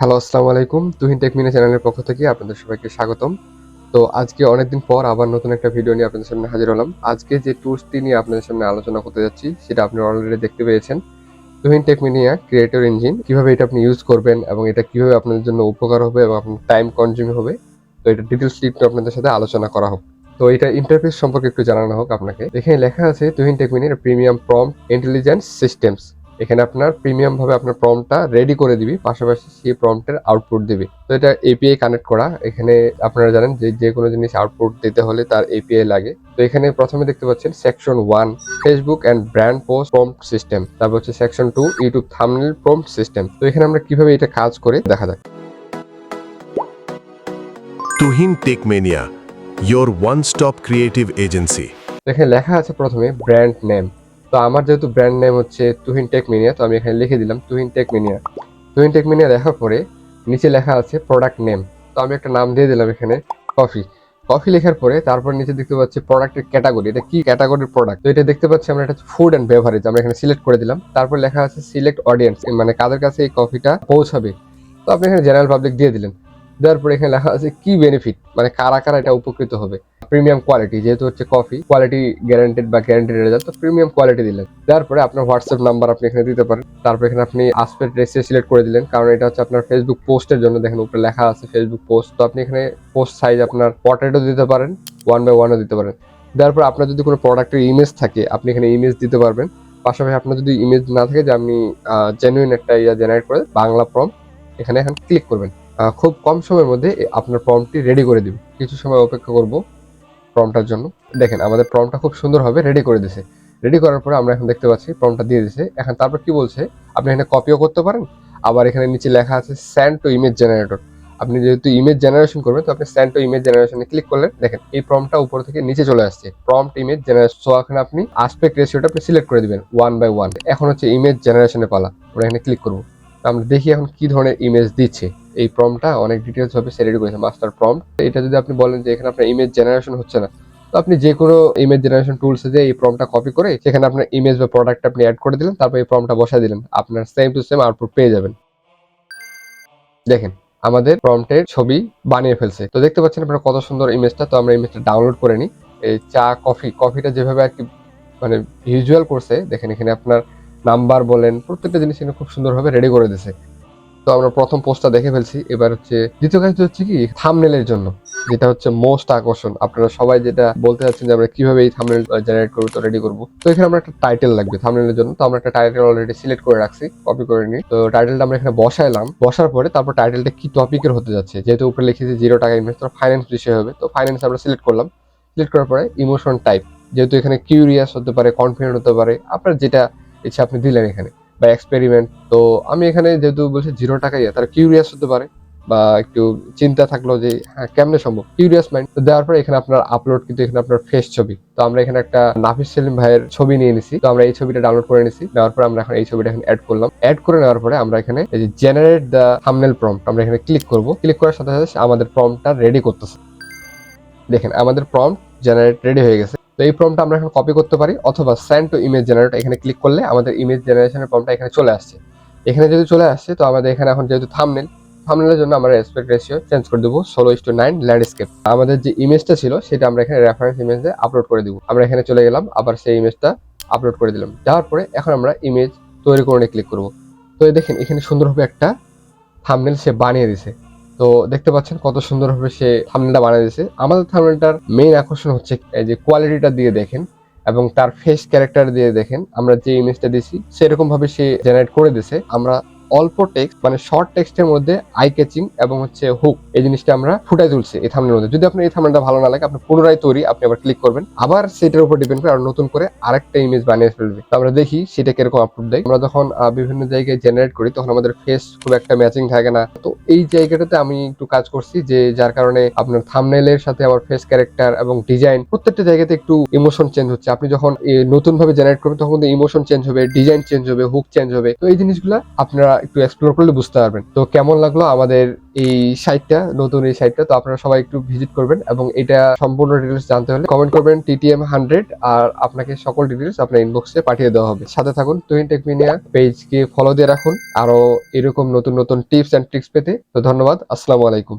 Hello, আসসালামু আলাইকুম। Tuhin take Mina চ্যানেলের পক্ষ থেকে আপনাদের সবাইকে স্বাগতম। তো আজকে অনেকদিন পর আবার নতুন একটা ভিডিও নিয়ে আপনাদের সামনে হাজির হলাম। আজকে যে টুলসটি নিয়ে আপনাদের সামনে আলোচনা করতে যাচ্ছি সেটা আপনি অলরেডি দেখতে পেয়েছেন। তুহিন টেক মিনিয়া ক্রিয়েটর ইঞ্জিন কিভাবে এটা আপনি ইউজ করবেন এবং এটা কিভাবে আপনাদের জন্য উপকার হবে এবং আপনার টাইম কনজিউমিং হবে। তো এটা ডিটেইলস একটু আপনাদের সাথে আলোচনা করা হোক। তো এটা ইন্টারফেস সম্পর্কে একটু জানানো হোক আপনাকে। এখানে লেখা আছে তুহিন টেক মিনির প্রিমিয়াম প্রম্পট ইন্টেলিজেন্স সিস্টেমস। এখানে আপনার প্রিমিয়াম ভাবে আপনার প্রম্পটটা রেডি করে দিবি, পাশাপাশি সেই প্রম্পটের আউটপুট দিবি। তো এটা এপিআই কানেক্ট করা। এখানে আপনারা জানেন যে কোনো জিনিস আউটপুট দিতে হলে তার এপিআই লাগে। তো এখানে প্রথমে দেখতে পাচ্ছেন section 1 Facebook and brand post prompt system. তারপর হচ্ছে section 2 YouTube thumbnail prompt system. তো এখানে আমরা কিভাবে এটা কাজ করে দেখা যাক। Tuhin টেকমেনিয়া, your one-stop creative agency. এখানে লেখা আছে প্রথমে ব্র্যান্ড নেম। তো আমার যেহেতু ব্র্যান্ড নেম হচ্ছে তুহিন টেক মিনিয়া, তো আমি এখানে লিখে দিলাম তুহিন টেক মিনিয়া। তুহিন টেক মিনিয়া লেখার পরে নিচে লেখা আছে প্রোডাক্ট নেম। তো আমি একটা নাম দিয়ে দিলাম এখানে কফি। কফি লেখার পরে তারপর নিচে দেখতে পাচ্ছি প্রোডাক্টের ক্যাটাগরি, এটা কি ক্যাটাগরির প্রোডাক্ট। তো এটা দেখতে পাচ্ছি আমরা, এটা ফুড অ্যান্ড বেভারেজ। আমরা এখানে সিলেক্ট করে দিলাম। তারপর লেখা আছে সিলেক্ট অডিয়েন্স, মানে কাদের কাছে এই কফিটা পৌঁছাবে। তো আপনি এখানে জেনারেল পাবলিক দিয়ে দিলেন। দেওয়ার পরে এখানে লেখা আছে কি বেনিফিট, মানে কারা কারা এটা উপকৃত হবে। প্রিমিয়াম কোয়ালিটি, যেহেতু হচ্ছে কফি কোয়ালিটি গ্যারান্টেড বা গ্যারান্টেড রেজাল্ট, তো প্রিমিয়াম কোয়ালিটি দিলেন। তারপরে আপনার হোয়াটসঅ্যাপ নাম্বার আপনি এখানে দিতে পারেন। তারপর এখানে আপনি আসপেক্ট রেশিও সিলেক্ট করে দিলেন, কারণ এটা হচ্ছে আপনার ফেসবুক পোস্টের জন্য। দেখেন উপরে লেখা আছে ফেসবুক পোস্ট। তো আপনি এখানে পোস্ট সাইজ আপনার পোর্ট্রেটও দিতে পারেন, 1:1ও দিতে পারেন। তারপর আপনার যদি কোনো প্রোডাক্টের ইমেজ থাকে আপনি এখানে ইমেজ দিতে পারবেন। পাশাপাশি আপনার যদি ইমেজ না থাকে, যে আপনি জেনুইন একটা জেনারেট করে বাংলা প্রম্পট এখানে এখন ক্লিক করবেন। খুব কম সময়ের মধ্যে আপনার প্রম্পটটি রেডি করে দিবে। কিছু সময় অপেক্ষা করব প্রম্পটার জন্য। দেখেন আমাদের প্রম্পটটা খুব সুন্দরভাবে রেডি করে দিয়েছে। রেডি করার পরে আমরা এখন দেখতে পাচ্ছি প্রম্পটটা দিয়ে দিয়েছে। এখন তারপর কি বলছে, আপনি এখানে কপিও করতে পারেন। আবার এখানে নিচে লেখা আছে সেন্ড টু ইমেজ জেনারেটর। আপনি যেহেতু ইমেজ জেনারেশন করবেন, তো আপনি সেন্ড টু ইমেজ জেনারেশনে ক্লিক করলেন। দেখেন এই প্রম্পটটা উপর থেকে নিচে চলে আসছে, প্রম্পট ইমেজ জেনারেশন। সো এখানে আপনি আসপেক্ট রেশিওটা আপনি সিলেক্ট করে দিবেন 1:1। এখন হচ্ছে ইমেজ জেনারেশনের পালা। আমরা এখানে ক্লিক করব। আমরা দেখি এখন কি ধরনের ইমেজ দিচ্ছে। এই প্রম্পটটা অনেক ডিটেইলস ভাবে সে রেডি করেছে, মাস্টার প্রম্পট। এটা যদি আপনি বলেন যে এখানে আপনার ইমেজ জেনারেশন হচ্ছে না, তো আপনি যে কোনো ইমেজ জেনারেশন টুলসে যে এই প্রম্পটটা কপি করে সেখানে আপনার ইমেজ বা প্রোডাক্ট আপনি অ্যাড করে দিলেন, তারপর এই প্রম্পটটা বসায় দিলেন, আপনার সেম টু সেম আউটপুট পেয়ে যাবেন। দেখেন আমাদের প্রম্পটের ছবি বানিয়ে ফেলছে। তো দেখতে পাচ্ছেন আপনারা কত সুন্দর ইমেজটা। তো আমরা ইমেজটা ডাউনলোড করে নিই। এই চা কফিটা যেভাবে আর কি মানে ভিজুয়াল করছে, দেখেন এখানে আপনার নাম্বার বলেন প্রত্যেকটা জিনিস এখানে খুব সুন্দরভাবে রেডি করে দিয়েছে। তো আমরা প্রথম পোস্টটা দেখে ফেলছি। এবার হচ্ছে দ্বিতীয় কাজটা হচ্ছে কি থাম্বনেলের জন্য, যেটা হচ্ছে মোস্ট আকর্ষণ। আপনারা সবাই যেটা বলতে চাচ্ছেন যে আমরা কিভাবে এই থাম্বনেল জেনারেট করবো, তো রেডি করবো। তো এখানে আমরা একটা টাইটেল লাগবে থাম্বনেলের জন্য। তো আমরা একটা টাইটেল অলরেডি সিলেক্ট করে রাখছি, কপি করে নিই। তো টাইটেলটা আমরা এখানে বসাইলাম। বসার পরে তারপর টাইটেলটা কি টপিকের হতে যাচ্ছে, যেহেতু উপরে লিখেছি 0 টাকা ইনভেস্ট, তো ফাইন্যান্স বিষয় হবে। তো ফাইন্যান্স আমরা সিলেক্ট করলাম। সিলেক্ট করার পরে ইমোশন টাইপ, যেহেতু এখানে কিউরিয়াস হতে পারে, কনফিডেন্ট হতে পারে, আপনার যেটা ইচ্ছা আপনি দিলেন এখানে, বা এক্সপেরিমেন্ট। তো আমি এখানে যেহেতু বলছি 0 টাকাই, তারা কিউরিয়াস হতে পারে বা একটু চিন্তা থাকলো যে হ্যাঁ কেমনে সম্ভব, কিউরিয়াস মাইন্ড। তো দেওয়ার পরে এখানে আপনার আপলোড, কিন্তু এখানে আপনার ফেস ছবি। তো আমরা এখানে একটা নাফিস সেলিম ভাইয়ের ছবি নিয়ে নিছি। তো আমরা এই ছবিটা ডাউনলোড করে নিছি। নেওয়ার পরে আমরা এখন এই ছবিটা এখানে অ্যাড করলাম। অ্যাড করে নেওয়ার পরে আমরা এখানে এই যে জেনারেট দ্য থাম্বনেল প্রম্পট, আমরা এখানে ক্লিক করব। ক্লিক করার সাথে সাথে আমাদের প্রম্পটটা রেডি করতেছে। দেখেন আমাদের প্রম্পট জেনারেট রেডি হয়ে গেছে। তো এই প্রম্পটটা আমরা এখন কপি করতে পারি, অথবা সেন্ড টু ইমেজ জেনারেটর এখানে ক্লিক করলে আমাদের ইমেজ জেনারেশনের প্রম্পটটা এখানে চলে আসছে। এখানে যদি চলে আসছে, তো আমাদের এখানে এখন যেহেতু থাম্বনেলের জন্য আমরা অ্যাসপেক্ট রেশিও চেঞ্জ করে দেবো 16:9 ল্যান্ডস্কেপ। আমাদের যে ইমেজটা ছিল সেটা আমরা এখানে রেফারেন্স ইমেজে আপলোড করে দিব। আমরা এখানে চলে গেলাম, আবার সেই ইমেজটা আপলোড করে দিলাম। যাওয়ার পরে এখন আমরা ইমেজ তৈরি করে ক্লিক করব। তো দেখেন এখানে সুন্দরভাবে একটা থাম্বনেল সে বানিয়ে দিছে। তো দেখতে পাচ্ছেন কত সুন্দরভাবে সে থাম্বনেলটা বানিয়ে দিয়েছে। আমাদের থাম্বনেলটার মেইন আকর্ষণ হচ্ছে এই যে কোয়ালিটিটা দিয়ে দেখেন এবং তার ফেস ক্যারেক্টার দিয়ে দেখেন। আমরা যে ইমেজটা দিছি সেরকম ভাবে সে জেনারেট করে দিয়েছে। আমরা অল্প টেক্সট মানে শর্ট টেক্সটের মধ্যে আই ক্যাচিং এবং হচ্ছে হুক, এই জিনিসটা আমরা ফুটাই তুলছি এই থাম্বনেলের মধ্যে। যদি আপনার এই থাম্বনেলটা ভালো না লাগে, আপনি পুনরায় তৈরি আপনি আবার ক্লিক করবেন, আবার সেটার উপর ডিপেন্ড করে আর নতুন করে আরেকটা ইমেজ বানিয়ে ফেলবে। তো আমরা দেখি সেটা কিরকম আপলোড দেয়। আমরা যখন বিভিন্ন জায়গায় জেনারেট করি তখন আমাদের ফেস খুব একটা ম্যাচিং থাকে না। তো এই জায়গাটাতে আমি একটু কাজ করছি, যে যার কারণে আপনার থাম্বনেলের সাথে আমার ফেস ক্যারেক্টার এবং ডিজাইন প্রত্যেকটা জায়গাতে একটু ইমোশন চেঞ্জ হচ্ছে। আপনি যখন নতুন ভাবে জেনারেট করবেন তখন ইমোশন চেঞ্জ হবে, ডিজাইন চেঞ্জ হবে, হুক চেঞ্জ হবে। তো এই জিনিসগুলো আপনারা একটু এক্সপ্লোর করলে বুঝতে পারবেন। তো কেমন লাগলো আমাদের এই সাইটটা, নতুন এই সাইটটা, তো আপনারা সবাই একটু ভিজিট করবেন এবং এটা সম্পূর্ণ ডিটেলস জানতে হলে কমেন্ট করবেন TTM100 আর আপনাকে সকল ডিটেলস আপনার ইনবক্সে পাঠিয়ে দেওয়া হবে। সাথে থাকুন তুহিন টেকমিনিয়া পেজকে ফলো দিয়ে রাখুন আরো এরকম নতুন নতুন টিপস এন্ড ট্রিক্স পেতে। তো ধন্যবাদ, আসসালামু আলাইকুম।